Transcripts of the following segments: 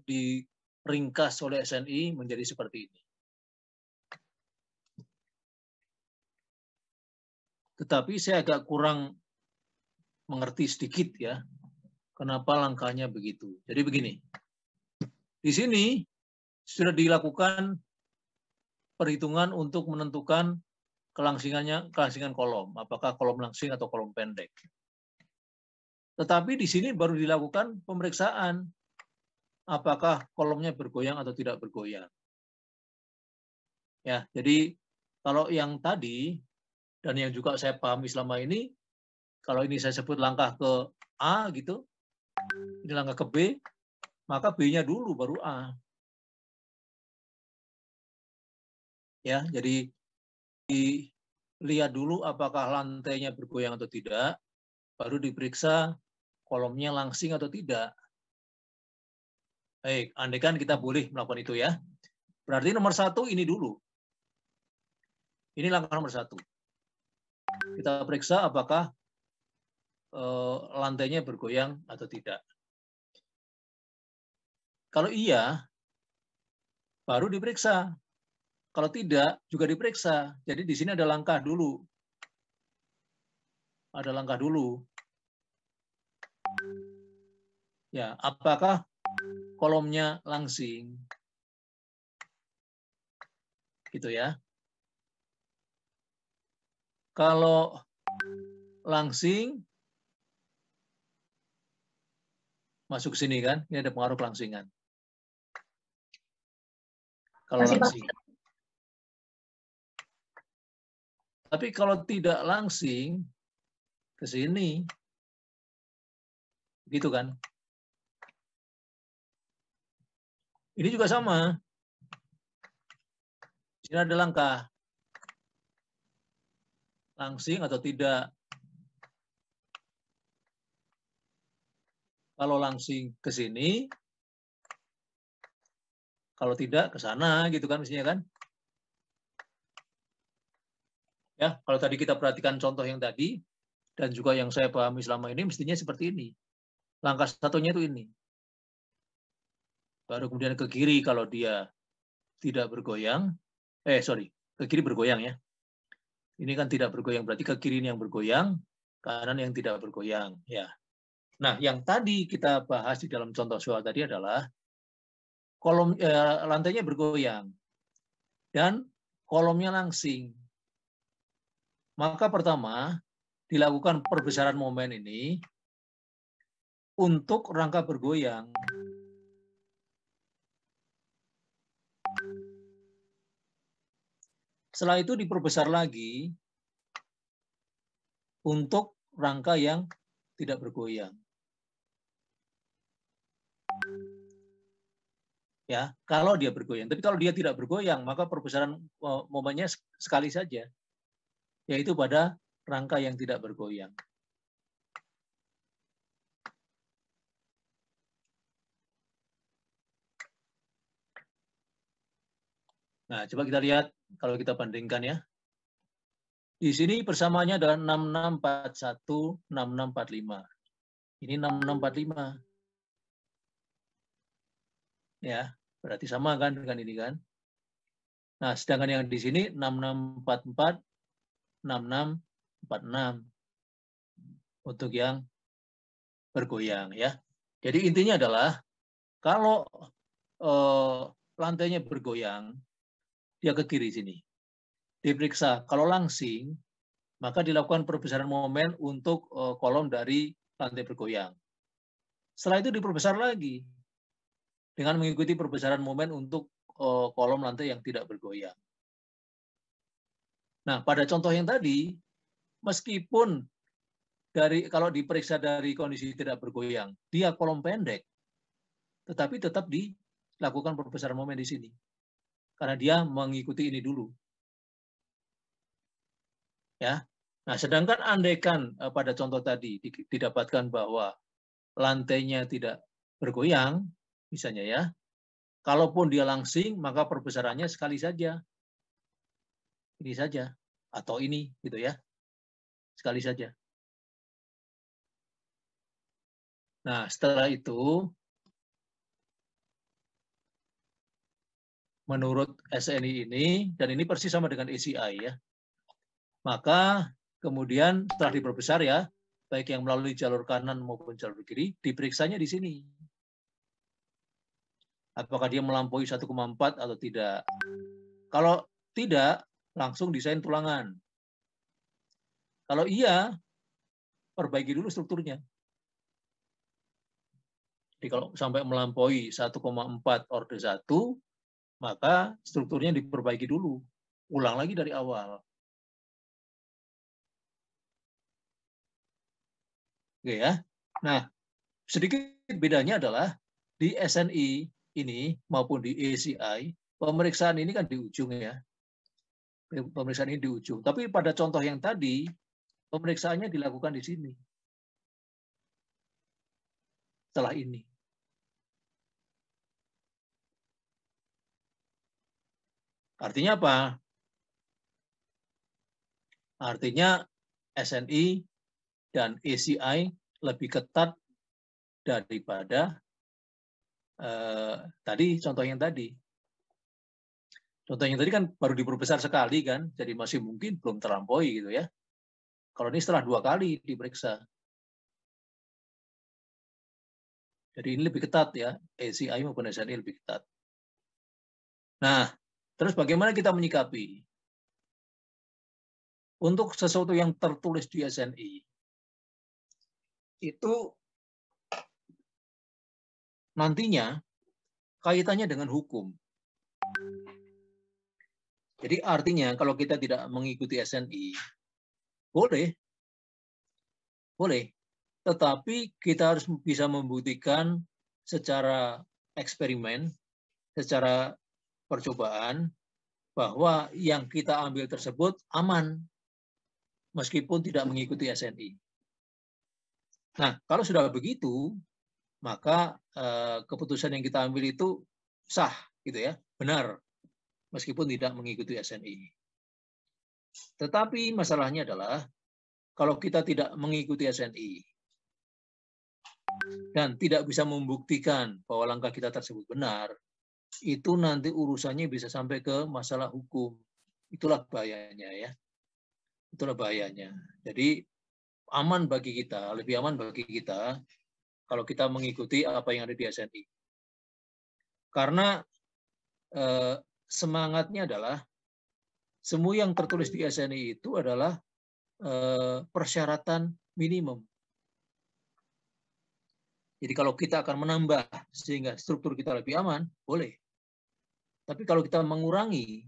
diringkas oleh SNI menjadi seperti ini. Tetapi saya agak kurang mengerti sedikit ya, kenapa langkahnya begitu. Jadi begini, di sini sudah dilakukan perhitungan untuk menentukan kelangsingan kolom, apakah kolom langsing atau kolom pendek. Tetapi di sini baru dilakukan pemeriksaan, apakah kolomnya bergoyang atau tidak bergoyang. Ya, jadi kalau yang tadi dan yang juga saya pahami selama ini, kalau ini saya sebut langkah ke A gitu, ini langkah ke B, maka B-nya dulu baru A. Ya, jadi dilihat dulu apakah lantainya bergoyang atau tidak, baru diperiksa kolomnya langsing atau tidak. Baik, andaikan kita boleh melakukan itu ya. Berarti nomor 1 ini dulu. Ini langkah nomor 1. Kita periksa apakah lantainya bergoyang atau tidak. Kalau iya, baru diperiksa. Kalau tidak, juga diperiksa. Jadi di sini ada langkah dulu. Ada langkah dulu. Ya, apakah kolomnya langsing? Gitu ya. Kalau langsing, masuk sini kan, ini ada pengaruh kelangsingan. Kalau langsing. Tapi kalau tidak langsing, ke sini. Gitu kan. Ini juga sama. Di sini ada langkah. Langsing atau tidak. Kalau langsing ke sini, kalau tidak ke sana gitu kan mestinya kan. Ya, kalau tadi kita perhatikan contoh yang tadi dan juga yang saya pahami selama ini mestinya seperti ini. Langkah satunya itu ini. Baru kemudian ke kiri kalau dia tidak bergoyang. Ke kiri bergoyang ya. Ini kan tidak bergoyang, berarti ke kiri ini yang bergoyang, kanan yang tidak bergoyang. Ya. Nah, yang tadi kita bahas di dalam contoh soal tadi adalah lantainya bergoyang dan kolomnya langsing. Maka pertama dilakukan perbesaran momen ini untuk rangka bergoyang. Setelah itu diperbesar lagi untuk rangka yang tidak bergoyang. Ya, kalau dia bergoyang. Tapi kalau dia tidak bergoyang, maka perbesaran momennya sekali saja, yaitu pada rangka yang tidak bergoyang. Nah, coba kita lihat kalau kita bandingkan ya. Di sini persamaannya adalah 6641, 6645. Ini 6645. Ya, berarti sama kan dengan ini kan. Nah, sedangkan yang di sini 6644, 6646 untuk yang bergoyang ya. Jadi intinya adalah kalau lantainya bergoyang, dia ke kiri sini. Diperiksa kalau langsing, maka dilakukan perbesaran momen untuk kolom dari lantai bergoyang. Setelah itu diperbesar lagi dengan mengikuti perbesaran momen untuk kolom lantai yang tidak bergoyang. Nah, pada contoh yang tadi, meskipun kalau diperiksa dari kondisi tidak bergoyang, dia kolom pendek, tetapi tetap dilakukan perbesaran momen di sini. Karena dia mengikuti ini dulu. Ya. Nah, sedangkan andaikan pada contoh tadi didapatkan bahwa lantainya tidak bergoyang, misalnya ya, kalaupun dia langsing, maka perbesarannya sekali saja. Ini saja. Atau ini, gitu ya. Sekali saja. Nah, setelah itu, menurut SNI ini, dan ini persis sama dengan ACI ya, maka kemudian setelah diperbesar ya, baik yang melalui jalur kanan maupun jalur kiri, diperiksanya di sini. Apakah dia melampaui 1,4 atau tidak. Kalau tidak, langsung desain tulangan. Kalau iya, perbaiki dulu strukturnya. Jadi kalau sampai melampaui 1,4 orde 1, maka strukturnya diperbaiki dulu. Ulang lagi dari awal. Oke ya. Nah, sedikit bedanya adalah di SNI ini maupun di ACI, pemeriksaan ini kan di ujung ya. Pemeriksaan ini di ujung. Tapi pada contoh yang tadi, pemeriksaannya dilakukan di sini. Setelah ini. Artinya apa? Artinya SNI dan ACI lebih ketat daripada tadi contoh yang tadi. Contoh yang tadi kan baru diperbesar sekali kan, jadi masih mungkin belum terlampaui gitu ya. Kalau ini setelah 2 kali diperiksa. Jadi ini lebih ketat ya, ACI maupun SNI lebih ketat. Nah, terus bagaimana kita menyikapi? Untuk sesuatu yang tertulis di SNI, itu nantinya kaitannya dengan hukum. Jadi artinya kalau kita tidak mengikuti SNI, boleh, tetapi kita harus bisa membuktikan secara eksperimen, secara percobaan, bahwa yang kita ambil tersebut aman, meskipun tidak mengikuti SNI. Nah, kalau sudah begitu, maka keputusan yang kita ambil itu sah, gitu ya, benar, meskipun tidak mengikuti SNI. Tetapi masalahnya adalah kalau kita tidak mengikuti SNI dan tidak bisa membuktikan bahwa langkah kita tersebut benar, itu nanti urusannya bisa sampai ke masalah hukum. Itulah bahayanya ya. Itulah bahayanya. Jadi aman bagi kita, lebih aman bagi kita kalau kita mengikuti apa yang ada di SNI. Karena semangatnya adalah semua yang tertulis di SNI itu adalah persyaratan minimum. Jadi kalau kita akan menambah sehingga struktur kita lebih aman, boleh. Tapi kalau kita mengurangi,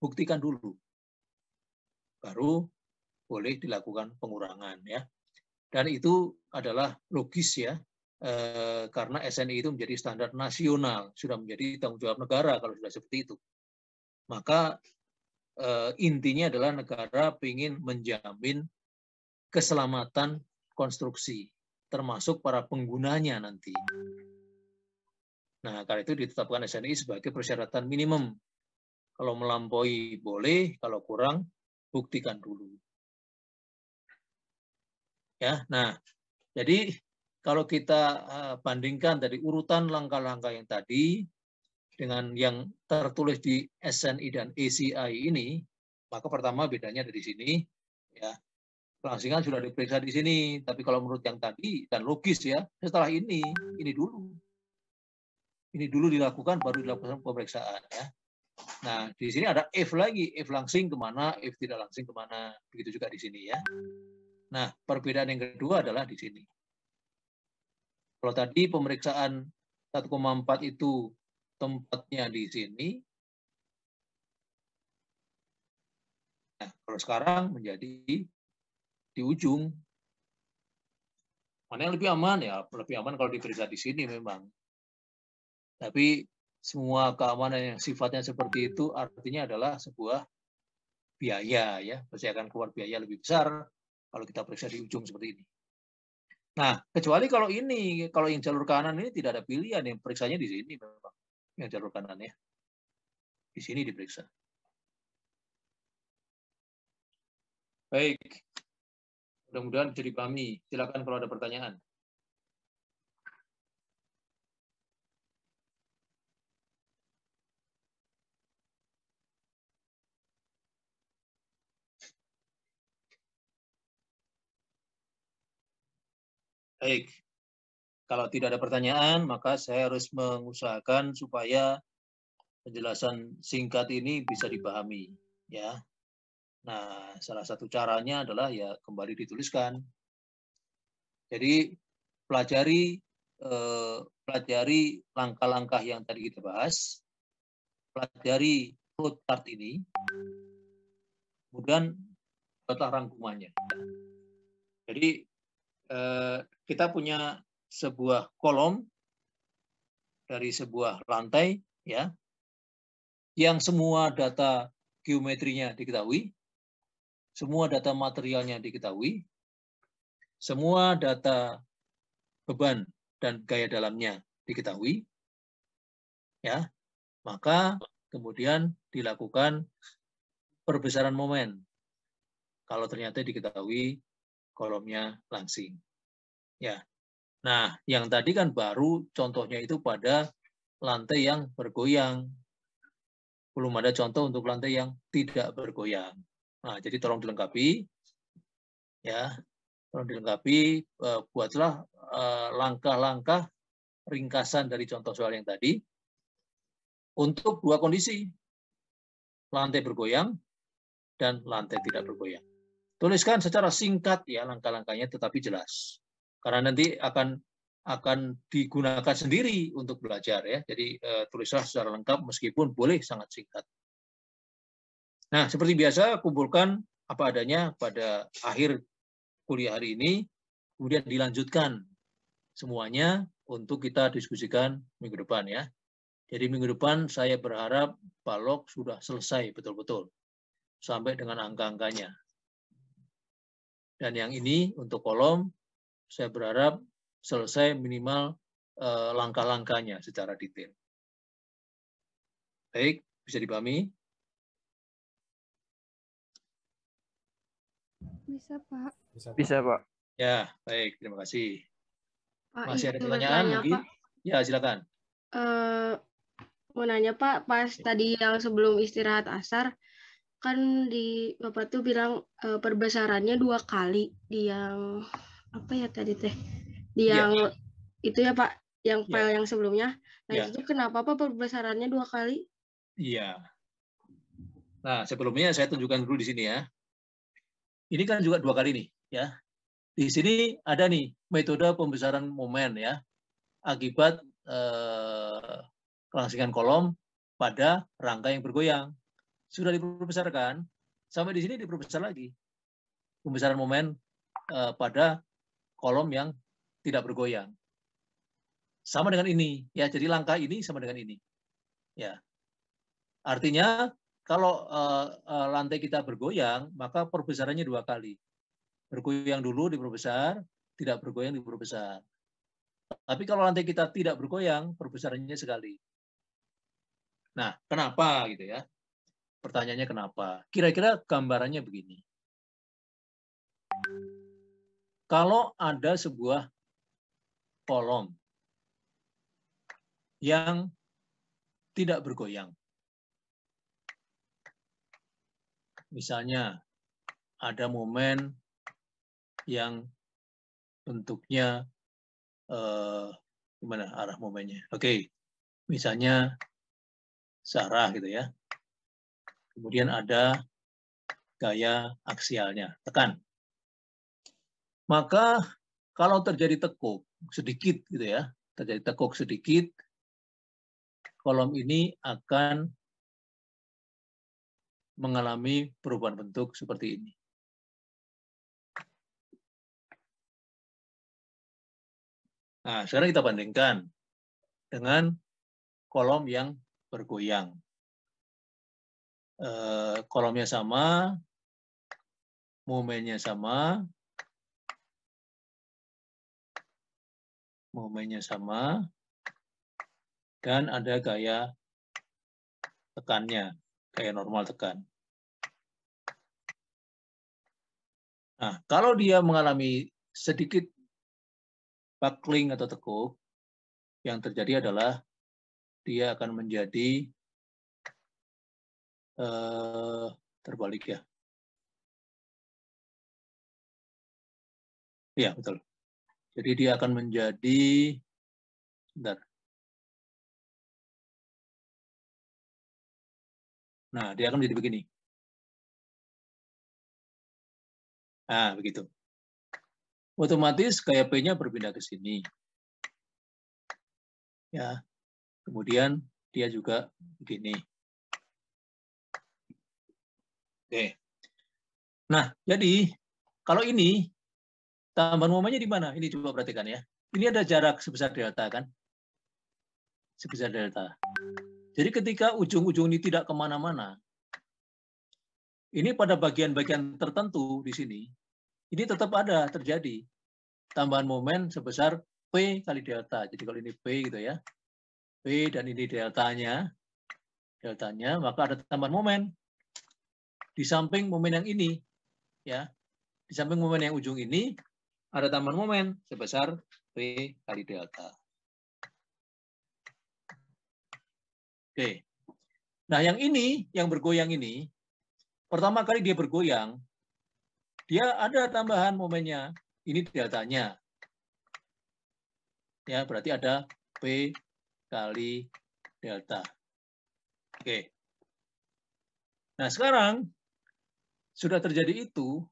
buktikan dulu. Baru boleh dilakukan pengurangan ya. Dan itu adalah logis ya, karena SNI itu menjadi standar nasional, sudah menjadi tanggung jawab negara kalau sudah seperti itu. Maka intinya adalah negara ingin menjamin keselamatan konstruksi, termasuk para penggunanya nanti. Nah, karena itu ditetapkan SNI sebagai persyaratan minimum. Kalau melampaui boleh, kalau kurang buktikan dulu. Ya, nah, jadi kalau kita bandingkan dari urutan langkah-langkah yang tadi dengan yang tertulis di SNI dan ACI ini, maka pertama bedanya dari sini, ya. Pelangsingan sudah diperiksa di sini, tapi kalau menurut yang tadi dan logis ya, setelah ini dulu. Ini dulu dilakukan, baru dilakukan pemeriksaan ya. Nah, di sini ada if lagi, if langsing kemana, if tidak langsing kemana, begitu juga di sini ya. Nah, perbedaan yang kedua adalah di sini. Kalau tadi pemeriksaan 1,4 itu tempatnya di sini, nah, kalau sekarang menjadi di ujung. Mana yang lebih aman ya? Lebih aman kalau diperiksa di sini memang. Tapi semua keamanan yang sifatnya seperti itu artinya adalah sebuah biaya ya. Pasti akan keluar biaya lebih besar kalau kita periksa di ujung seperti ini. Nah, kecuali kalau ini, kalau yang jalur kanan ini tidak ada pilihan, yang periksanya di sini memang. Yang jalur kanan ya. Di sini diperiksa. Baik. Mudah-mudahan bisa dipahami. Silakan kalau ada pertanyaan. Baik. Kalau tidak ada pertanyaan, maka saya harus mengusahakan supaya penjelasan singkat ini bisa dipahami, ya. Nah, salah satu caranya adalah ya kembali dituliskan. Jadi pelajari langkah-langkah yang tadi kita bahas, pelajari flow chart ini, kemudian buatlah rangkumannya. Jadi kita punya sebuah kolom dari sebuah lantai, ya, yang semua data geometrinya diketahui, semua data materialnya diketahui, semua data beban dan gaya dalamnya diketahui, ya, maka kemudian dilakukan perbesaran momen. Kalau ternyata diketahui kolomnya langsing, ya. Nah, yang tadi kan baru contohnya itu pada lantai yang bergoyang. Belum ada contoh untuk lantai yang tidak bergoyang. Nah, jadi tolong dilengkapi, ya. Tolong dilengkapi, buatlah langkah-langkah ringkasan dari contoh soal yang tadi untuk dua kondisi, lantai bergoyang dan lantai tidak bergoyang. Tuliskan secara singkat ya langkah-langkahnya, tetapi jelas. Karena nanti akan digunakan sendiri untuk belajar ya. Jadi tulislah secara lengkap meskipun boleh sangat singkat. Nah, seperti biasa kumpulkan apa adanya pada akhir kuliah hari ini, kemudian dilanjutkan semuanya untuk kita diskusikan minggu depan ya. Jadi minggu depan saya berharap Balok sudah selesai betul-betul sampai dengan angka-angkanya. Dan yang ini untuk kolom saya berharap selesai minimal langkah-langkahnya secara detail. Baik, bisa dipahami? Bisa, Pak. Bisa, Pak. Ya, baik. Terima kasih. Pak, Masih ada izin pertanyaan bertanya, mungkin? Pak. Ya, silakan. Mau nanya, Pak, pas tadi yang sebelum istirahat asar, kan di Bapak tuh bilang perbesarannya 2 kali. Di yang, apa ya tadi teh? Di yang itu ya, Pak, yang file yang sebelumnya. Nah, itu tuh kenapa, Pak, perbesarannya 2 kali? Iya. Nah, sebelumnya saya tunjukkan dulu di sini ya. Ini kan juga 2 kali nih, ya. Di sini ada nih metode pembesaran momen ya, akibat kelangsingan kolom pada rangka yang bergoyang. Sudah diperbesarkan, sampai di sini diperbesar lagi. Pembesaran momen pada kolom yang tidak bergoyang. Sama dengan ini, ya. Jadi langkah ini sama dengan ini, ya. Artinya kalau lantai kita bergoyang, maka perbesarannya 2 kali. Bergoyang dulu diperbesar, tidak bergoyang diperbesar. Tapi kalau lantai kita tidak bergoyang, perbesarannya sekali. Nah, kenapa gitu ya? Pertanyaannya kenapa? Kira-kira gambarannya begini. Kalau ada sebuah kolom yang tidak bergoyang, misalnya ada momen yang bentuknya gimana arah momennya? Oke, misalnya searah gitu ya. Kemudian ada gaya aksialnya, tekan. Maka kalau terjadi tekuk sedikit gitu ya, terjadi tekuk sedikit, kolom ini akan mengalami perubahan bentuk seperti ini. Nah, sekarang kita bandingkan dengan kolom yang bergoyang. Kolomnya sama, momennya sama, dan ada gaya tekannya, gaya normal tekan. Nah, kalau dia mengalami sedikit buckling atau tekuk, yang terjadi adalah dia akan menjadi terbalik ya. Iya, betul. Jadi dia akan menjadi, bentar. Nah, dia akan menjadi begini. Nah, begitu. Otomatis gaya P-nya berpindah ke sini. Ya. Kemudian dia juga begini. Oke. Nah, jadi kalau ini tambahan momennya di mana? Ini coba perhatikan ya. Ini ada jarak sebesar delta kan? Sebesar delta. Jadi ketika ujung-ujung ini tidak kemana-mana, ini pada bagian-bagian tertentu di sini, ini tetap ada terjadi tambahan momen sebesar P kali delta. Jadi kalau ini P gitu ya, P dan ini deltanya, maka ada tambahan momen di samping momen yang ini, ya, di samping momen yang ujung ini ada tambahan momen sebesar P kali delta. Oke. Nah, yang ini, yang bergoyang ini, pertama kali dia bergoyang, dia ada tambahan momennya. Ini deltanya. Ya, berarti ada P kali delta. Oke. Nah, sekarang sudah terjadi itu,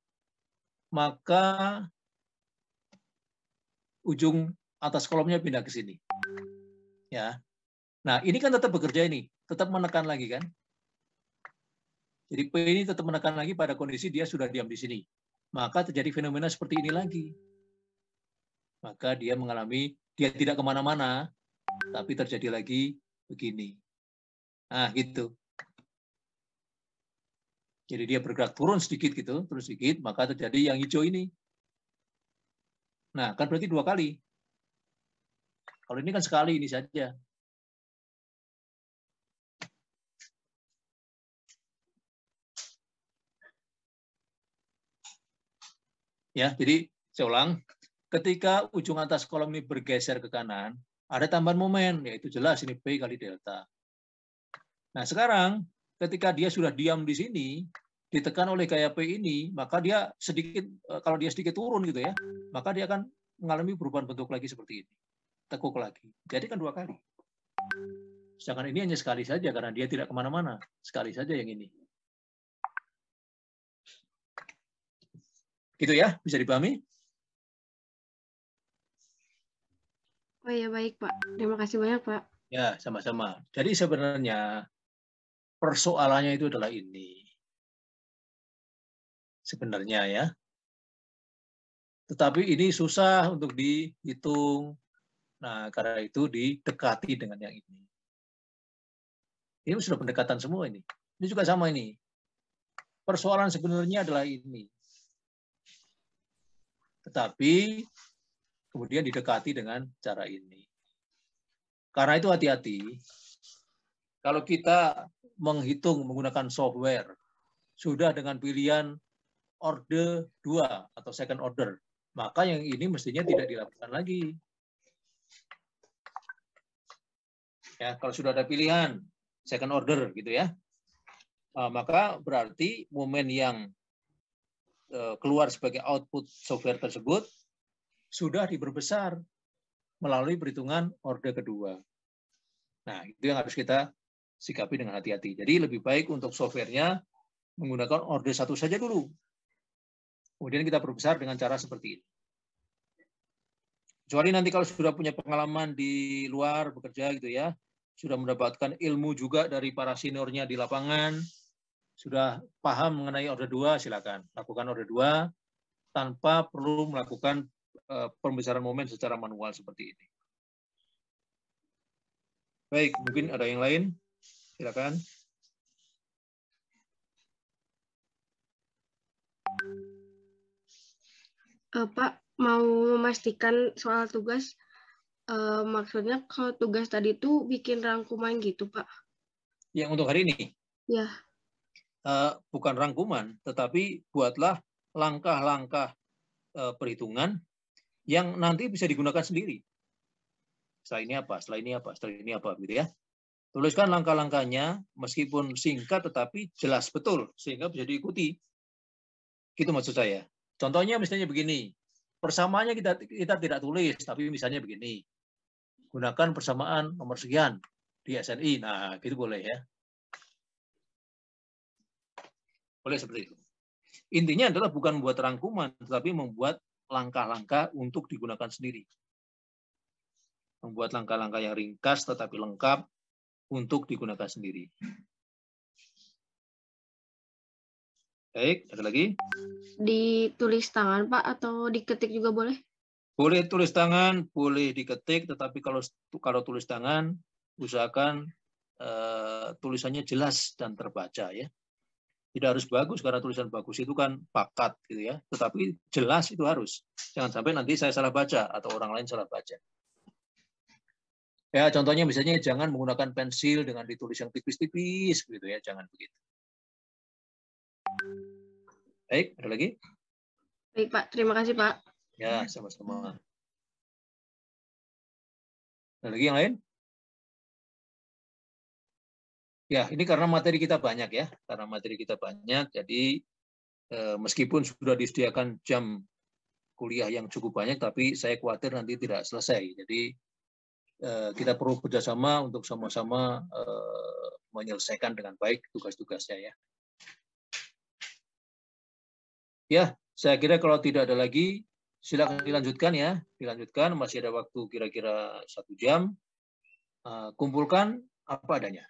maka ujung atas kolomnya pindah ke sini. Ya. Nah, ini kan tetap bekerja ini, tetap menekan lagi kan? Jadi P ini tetap menekan lagi pada kondisi dia sudah diam di sini. Maka terjadi fenomena seperti ini lagi. Maka dia mengalami, dia tidak kemana-mana, tapi terjadi lagi begini. Nah, gitu. Jadi dia bergerak turun sedikit gitu, turun sedikit, maka terjadi yang hijau ini. Nah, kan berarti 2 kali. Kalau ini kan sekali ini saja. Ya, jadi saya ulang, ketika ujung atas kolom ini bergeser ke kanan, ada tambahan momen, yaitu jelas ini P kali delta. Nah, sekarang ketika dia sudah diam di sini, ditekan oleh gaya P ini, maka dia sedikit, kalau dia sedikit turun gitu ya, maka dia akan mengalami perubahan bentuk lagi seperti ini. Tekuk lagi. Jadi kan 2 kali. Sedangkan ini hanya sekali saja, karena dia tidak kemana-mana. Sekali saja yang ini. Gitu ya, bisa dipahami? Oh ya, baik Pak. Terima kasih banyak Pak. Ya, sama-sama. Jadi sebenarnya persoalannya itu adalah ini. Sebenarnya ya. Tetapi ini susah untuk dihitung. Nah, karena itu didekati dengan yang ini. Ini sudah pendekatan semua ini. Ini juga sama ini. Persoalan sebenarnya adalah ini. Tetapi kemudian didekati dengan cara ini. Karena itu hati-hati. Kalau kita menghitung menggunakan software, sudah dengan pilihan order 2 atau second order, maka yang ini mestinya tidak dilakukan lagi. Ya, kalau sudah ada pilihan second order gitu ya, maka berarti momen yang keluar sebagai output software tersebut sudah diperbesar melalui perhitungan order kedua. Nah, itu yang harus kita sikapi dengan hati-hati. Jadi lebih baik untuk softwarenya menggunakan order 1 saja dulu. Kemudian kita perbesar dengan cara seperti ini. Kecuali nanti kalau sudah punya pengalaman di luar bekerja gitu ya, sudah mendapatkan ilmu juga dari para seniornya di lapangan, sudah paham mengenai order 2, silakan lakukan order 2 tanpa perlu melakukan pembesaran momen secara manual seperti ini. Baik, mungkin ada yang lain? Silakan. Pak, mau memastikan soal tugas, maksudnya kalau tugas tadi tuh bikin rangkuman gitu, Pak? Yang untuk hari ini? Ya. Bukan rangkuman, tetapi buatlah langkah-langkah perhitungan yang nanti bisa digunakan sendiri. Setelah ini apa, setelah ini apa, setelah ini apa, gitu ya. Tuliskan langkah-langkahnya, meskipun singkat tetapi jelas betul, sehingga bisa diikuti. Gitu maksud saya. Contohnya misalnya begini, Persamaannya kita tidak tulis, tapi misalnya begini. Gunakan persamaan nomor sekian di SNI. Nah, gitu boleh ya. Boleh seperti itu. Intinya adalah bukan membuat rangkuman, tetapi membuat langkah-langkah untuk digunakan sendiri. Membuat langkah-langkah yang ringkas tetapi lengkap untuk digunakan sendiri. Baik, ada lagi? Ditulis tangan, Pak, atau diketik juga boleh? Boleh tulis tangan, boleh diketik, tetapi kalau tulis tangan, usahakan tulisannya jelas dan terbaca ya. Tidak harus bagus, karena tulisan bagus itu kan bakat gitu ya. Tetapi jelas itu harus. Jangan sampai nanti saya salah baca atau orang lain salah baca. Ya, contohnya misalnya jangan menggunakan pensil dengan ditulis yang tipis-tipis gitu ya, jangan begitu. Baik, ada lagi? Baik, Pak. Terima kasih, Pak. Ya, sama-sama. Ada lagi yang lain? Ya, ini karena materi kita banyak ya. Karena materi kita banyak, jadi meskipun sudah disediakan jam kuliah yang cukup banyak, tapi saya khawatir nanti tidak selesai. Jadi kita perlu bekerjasama untuk sama-sama menyelesaikan dengan baik tugas-tugasnya ya. Ya, saya kira kalau tidak ada lagi, silakan dilanjutkan ya. Dilanjutkan, masih ada waktu kira-kira 1 jam. Kumpulkan apa adanya.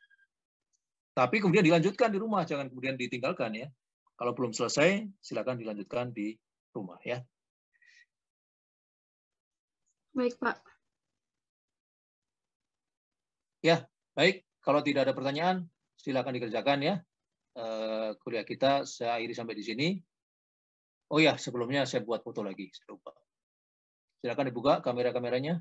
Tapi kemudian dilanjutkan di rumah, jangan kemudian ditinggalkan ya. Kalau belum selesai, silakan dilanjutkan di rumah ya. Baik, Pak. Ya, baik. Kalau tidak ada pertanyaan, silakan dikerjakan ya. Kuliah kita saya akhiri sampai di sini. Oh ya, sebelumnya saya buat foto lagi. Saya lupa. Silakan dibuka kamera-kameranya.